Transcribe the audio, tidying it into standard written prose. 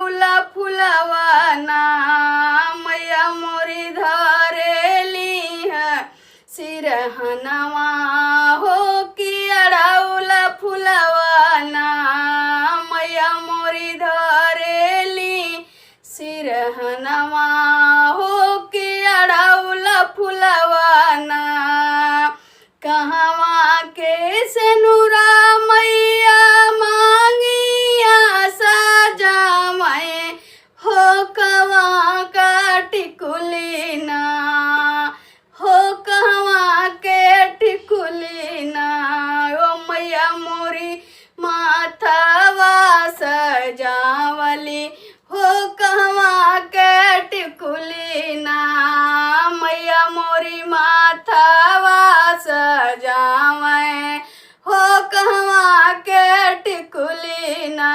अड़ौला फुलवाना मैया मोरी धरेली है सिरहनवा हो कि अड़ौला फुलवाना मैया मोरी धरेली सिरहनवा हो कि अड़ौला फुलवाना कहवा के सेनुरा मैया मांगिया सजावे हो कवा का टिकुलिना हो कहवा के टिकुलिना ओ मैया मोरी माथवा सजावली हो कहवा के टिकुलिना मैया मोरी माथवा सजावे हो कहवा के टिकुलिना।